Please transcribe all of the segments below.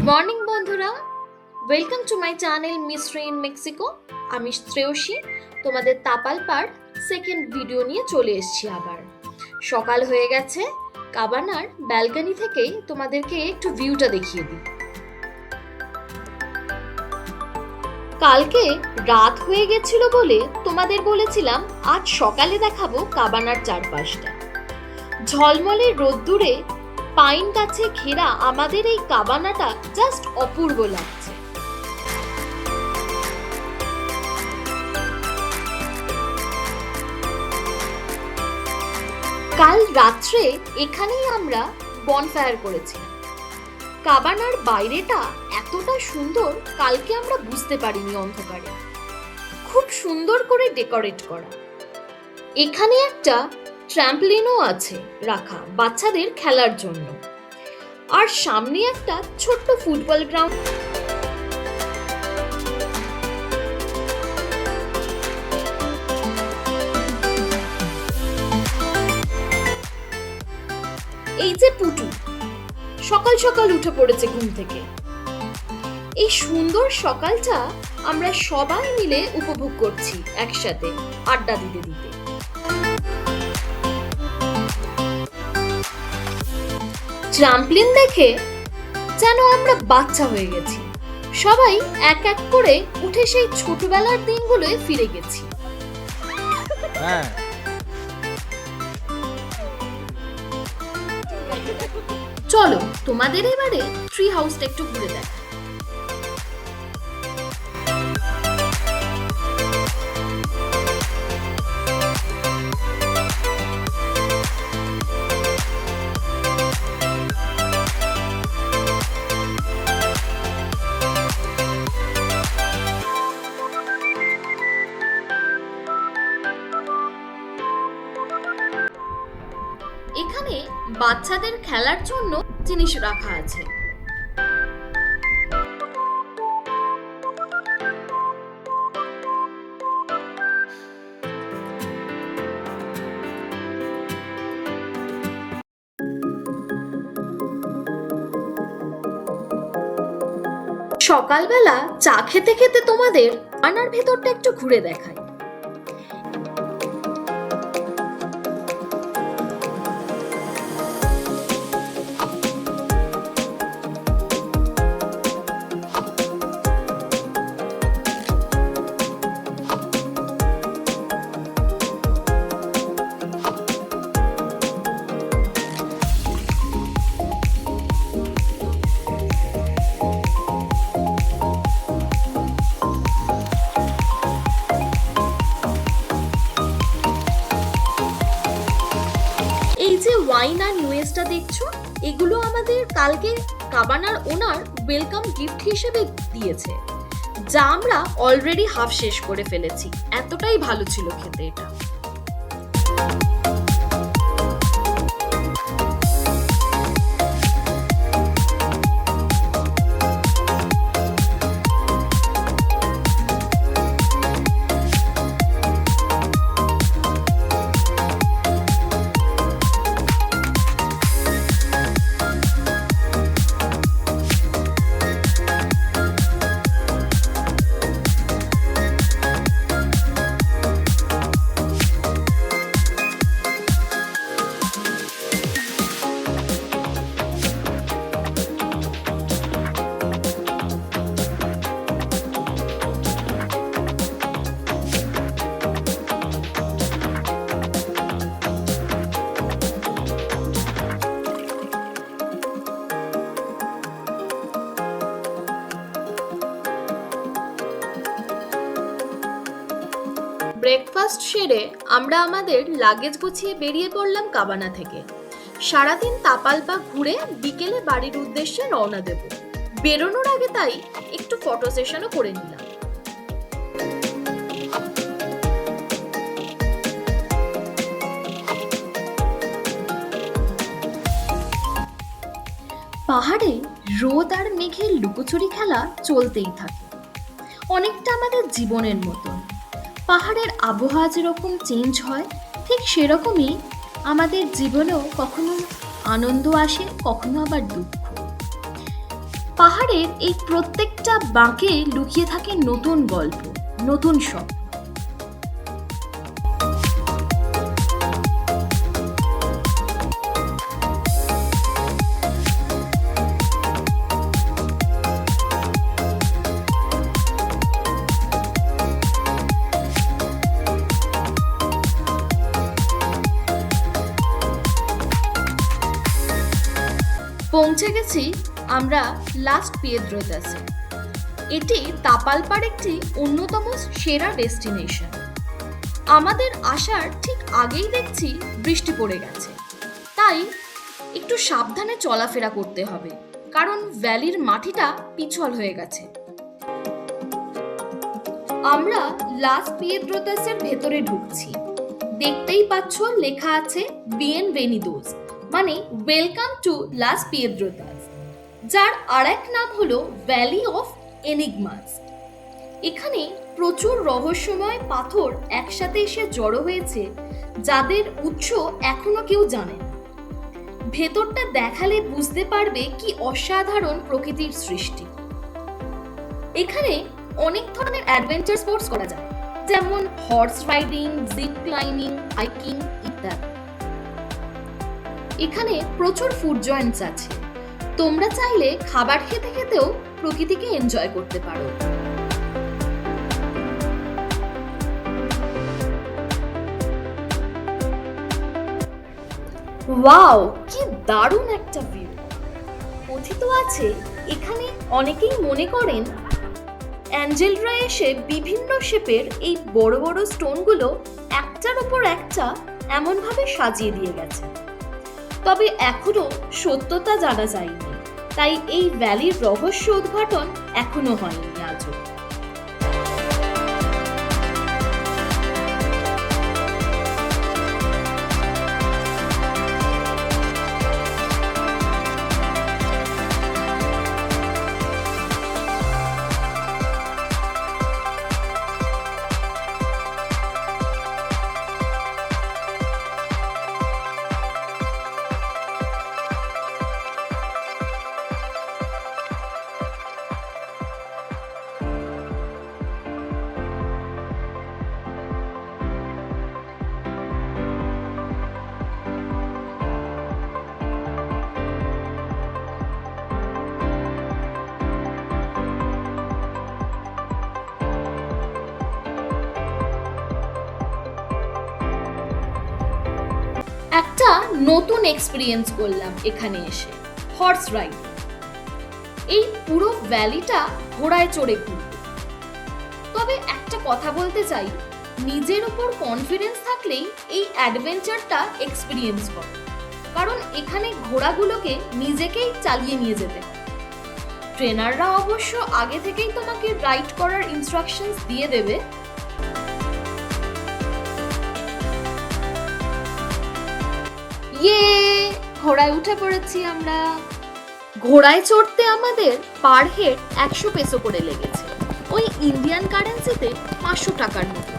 Morning বন্ধুরা, welcome to my channel mystery in Mexico. আমি শ্রেয়সী, তোমাদের তাপালপার সেকেন্ড ভিডিও নিয়ে চলে এসেছি। আবার সকাল হয়ে গেছে, কাবানার ব্যালকনি থেকেই তোমাদেরকে একটু ভিউটা দেখিয়ে দিই। কালকে রাত হয়ে গেছিল বলে তোমাদের বলেছিলাম আজ সকালে দেখাবো কাবানার চারপাশটা। ঝলমলে রোদ্দুরে পাইন গাছে ঘেরা আমাদের এই কাবানাটা জাস্ট অপূর্ব লাগছে। কাল রাত্রে এখানেই আমরা বনফায়ার করেছিলাম। কাবানার বাইরেটা এতটা সুন্দর কালকে আমরা বুঝতে পারিনি অন্ধকারে। খুব সুন্দর করে ডেকোরেট করা। এখানে একটা ট্র্যাম্পলিনও আছে রাখা বাচ্চাদের খেলার জন্য, আর সামনে একটা ছোট্ট ফুটবল গ্রাউন্ড। এই যে পুটু সকাল সকাল উঠে পড়েছে ঘুম থেকে। এই সুন্দর সকালটা আমরা সবাই মিলে উপভোগ করছি একসাথে আড্ডা দিতে দিতে। ট্রাম্পলিন দেখে যেন আমরা বাচ্চা হয়ে গেছি। সবাই এক এক করে উঠে সেই ছোটবেলার দিনগুলোয় ফিরে গেছি। চলো তোমাদের এবারে ট্রি হাউসটা একটু ঘুরে দেখ। এখানে বাচ্চাদের খেলার জন্য জিনিস রাখা আছে। সকালবেলা চা খেতে খেতে তোমাদের আনার ভেতরটা একটু ঘুরে দেখায়। এই যে ওয়াইন আর নিউএসটা দেখছো, এগুলো আমাদের কালকে কাবানার ওনার ওয়েলকাম গিফট হিসেবে দিয়েছে, যা আমরা অলরেডি হাফ শেষ করে ফেলেছি। এতটাই ভালো ছিল খেতে এটা। ব্রেকফাস্ট সেরে আমরা আমাদের লাগেজ গুছিয়ে বেরিয়ে পড়লাম কাবানা থেকে। সারাদিন তাপালপা ঘুরে বিকেলে বাড়ির উদ্দেশ্যে রওনা দেব। বেরোনোর আগে তাই একটু ফটো সেশনও করে নিলাম। পাহাড়ে রোদ আর মেঘের লুকোচুরি খেলা চলতেই থাকে, অনেকটা আমাদের জীবনের মতন। পাহাড়ের আবহাওয়া যেরকম চেঞ্জ হয়, ঠিক সেরকমই আমাদের জীবনেও কখনো আনন্দ আসে, কখনো আবার দুঃখ। পাহাড়ের এই প্রত্যেকটা বাঁকে লুকিয়ে থাকে নতুন গল্প, নতুন স্বপ্ন। পৌঁছে গেছি আমরা লাস পিয়েদ্রোতাসে। এটি তাপালপার একটি অন্যতম সেরা ডেস্টিনেশন। আমাদের আসার ঠিক আগেই দেখছি বৃষ্টি পড়ে গেছে, তাই একটু সাবধানে চলাফেরা করতে হবে, কারণ ভ্যালির মাটিটা পিছল হয়ে গেছে। আমরা লাস পিয়েদ্রোতাসের ভেতরে ঢুকছি। দেখতেই পাচ্ছ লেখা আছে বিয়েনভেনিদোস, মানে ওয়েলকাম টু লাস পিয়েদ্রোতাস, যার আরেক নাম হলো ভ্যালি অফ এনিগমাস। এখানে প্রচুর রহস্যময় পাথর একসাথে এসে জড়ো হয়েছে, যাদের উৎস এখনো কেউ জানে না। ভেতরটা দেখালে বুঝতে পারবে কি অসাধারণ প্রকৃতির সৃষ্টি। এখানে অনেক ধরনের অ্যাডভেঞ্চার স্পোর্টস করা যায়, যেমন horse riding, zip climbing, hiking ইত্যাদি। এখানে প্রচুর ফুড জয়েন্টস আছে, তোমরা চাইলে খাবার খেতে খেতেও প্রকৃতিকে এনজয় করতে পারো। ওয়াও, কি দারুণ একটা ভিউ! কথিত আছে এখানে অনেকেই মনে করেন অ্যাঞ্জেলরা এসে বিভিন্ন শেপের এই বড় বড় স্টোনগুলো একটার উপর একটা এমনভাবে সাজিয়ে দিয়ে গেছে। তবে এখনো সত্যতা জানা যায়নি, তাই এই ভ্যালির রহস্য উদ্ঘাটন এখনো হয়নি আজও। একটা নতুন এক্সপিরিয়েন্স করলাম এখানে এসে, হর্স রাইডিং। এই পুরো ভ্যালিটা ঘোড়ায় চড়ে ঘুরব। তবে একটা কথা বলতে চাই, নিজের উপর কনফিডেন্স থাকলেই এই অ্যাডভেঞ্চারটা এক্সপিরিয়েন্স করো, কারণ এখানে ঘোড়াগুলোকে নিজেকেই চালিয়ে নিয়ে যেতে হয়। ট্রেনাররা অবশ্য আগে থেকেই তোমাকে রাইড করার ইনস্ট্রাকশনস দিয়ে দেবে। ইয়ে, ঘোড়ায় উঠে পড়েছি আমরা। ঘোড়ায় চড়তে আমাদের পার হেড 100 পেসো করে লেগেছে, ওই ইন্ডিয়ান কারেন্সিতে 500 টাকার মতো।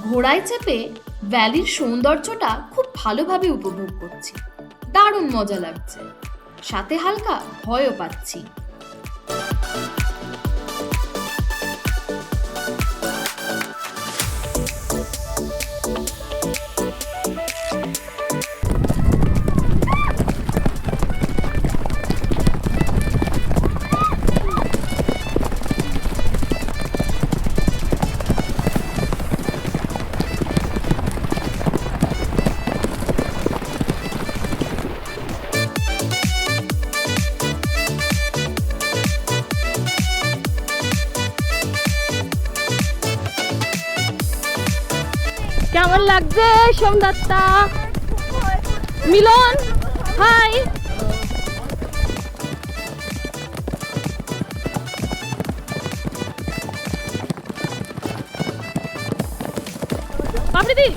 ঘোড়ায় চেপে ভ্যালির সৌন্দর্যটা খুব ভালোভাবে উপভোগ করছি। দারুণ মজা লাগছে, সাথে হালকা ভয়ও পাচ্ছি। কেমন লাগছে সোমদত্তা? মিলন, হাই। আবৃতি,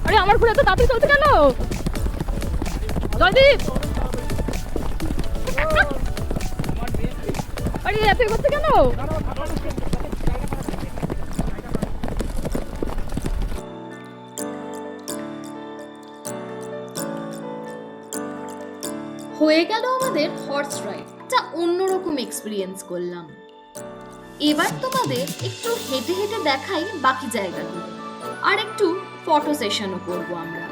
আরে আমার ঘুরে তো তাড়াতাড়ি চলছে কেন? জয়দীপ, আরে এত করছে কেন? হয়ে গেল আমাদের হর্স রাইড, একটা অন্যরকম এক্সপিরিয়েন্স করলাম। এবার তোমাদের একটু হেঁটে হেঁটে দেখাই বাকি জায়গাগুলো, আর একটু ফটো সেশনও করবো আমরা।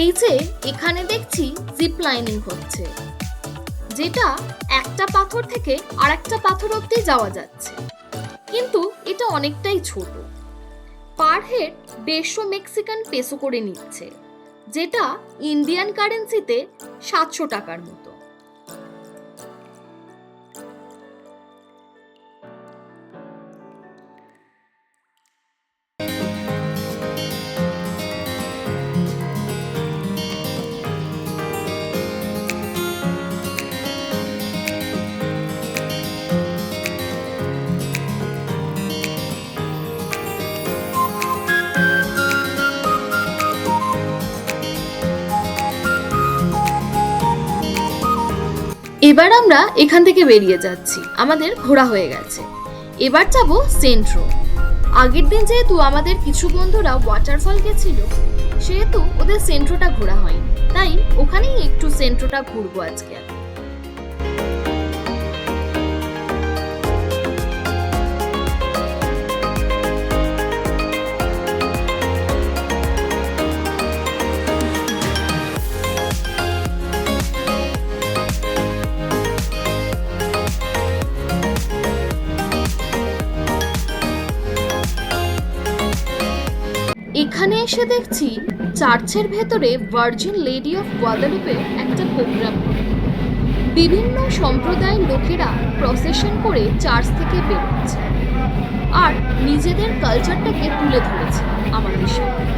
এই যে এখানে দেখছি জিপ লাইনিং হচ্ছে, যেটা একটা পাথর থেকে আরেকটা পাথর অব্দি যাওয়া যাচ্ছে, কিন্তু এটা অনেকটাই ছোট। পার হেড 150 মেক্সিকান পেসো করে নিচ্ছে, যেটা ইন্ডিয়ান কারেন্সিতে 700 টাকার মতো। এবার আমরা এখান থেকে বেরিয়ে যাচ্ছি, আমাদের ঘোরা হয়ে গেছে। এবার যাব সেন্ট্রো। আগের দিন যেহেতু আমাদের কিছু বন্ধুরা ওয়াটারফল গেছিল, সেহেতু ওদের সেন্ট্রোটা ঘোরা হয়নি, তাই ওখানেই একটু সেন্ট্রোটা ঘুরবো আজকে। এখানে এসে দেখছি চার্চের ভেতরে ভার্জিন লেডি অফ গুয়াদালুপের একটা প্রোগ্রাম হয়। বিভিন্ন সম্প্রদায়ের লোকেরা প্রসেশন করে চার্চ থেকে বেরোচ্ছে আর নিজেদের কালচারটাকে তুলে ধরেছে আমাদের সামনে।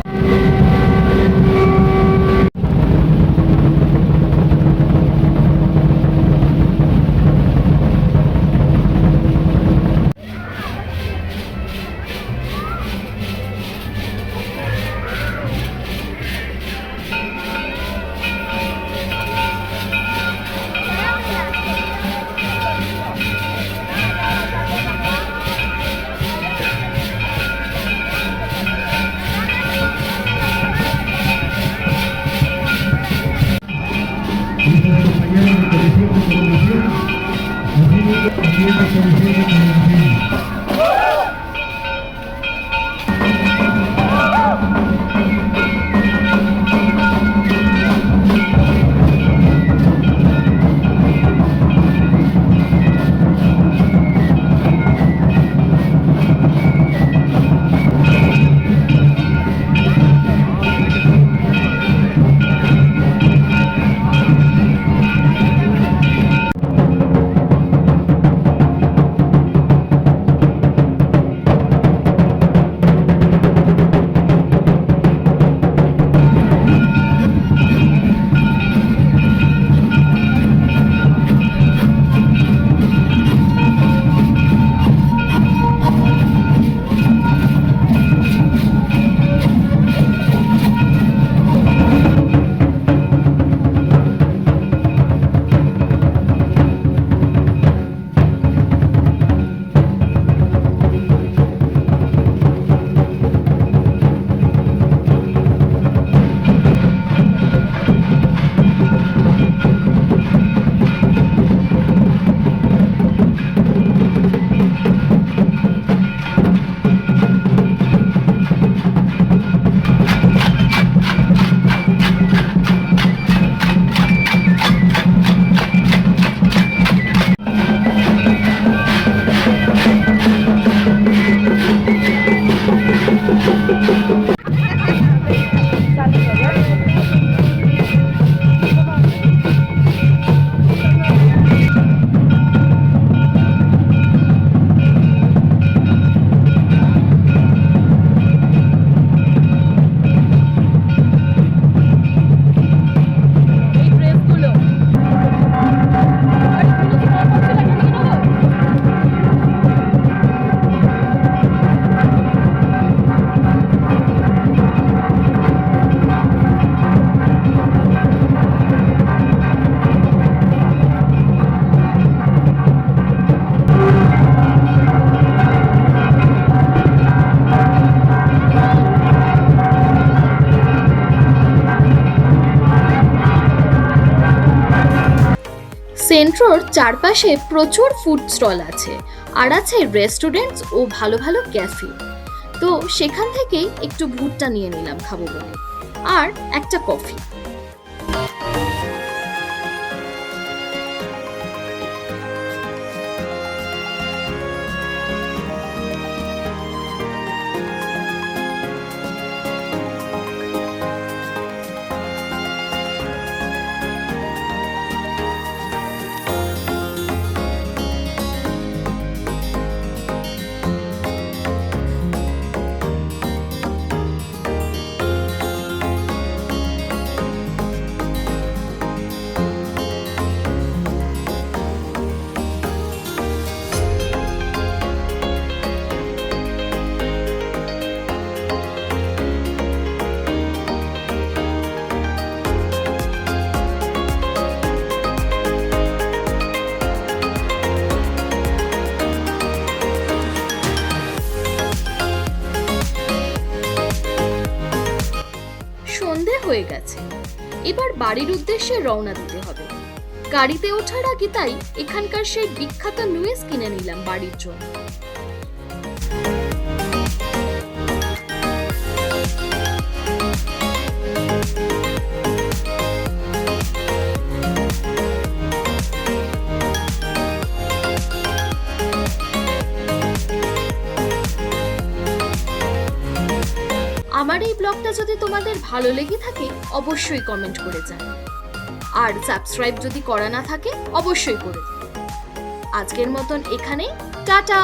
মেট্রোর চারপাশে প্রচুর ফুড স্টল আছে, আর আছে রেস্টুরেন্টস ও ভালো ভালো ক্যাফে। তো সেখান থেকেই একটু ভুট্টা নিয়ে নিলাম খাবো বলে, আর একটা কফি। সন্ধে হয়ে গেছে, এবার বাড়ির উদ্দেশ্যে রওনা দিতে হবে। গাড়িতে ওঠার আগে তাই এখানকার সেই বিখ্যাত নুয়েস কিনে নিলাম বাড়ির জন্য। আমার এই ব্লগটা যদি তোমাদের ভালো লেগে থাকে অবশ্যই কমেন্ট করে জানাও, আর সাবস্ক্রাইব যদি করা না থাকে অবশ্যই করে দিও। আজকের মতন এখানেই, টাটা।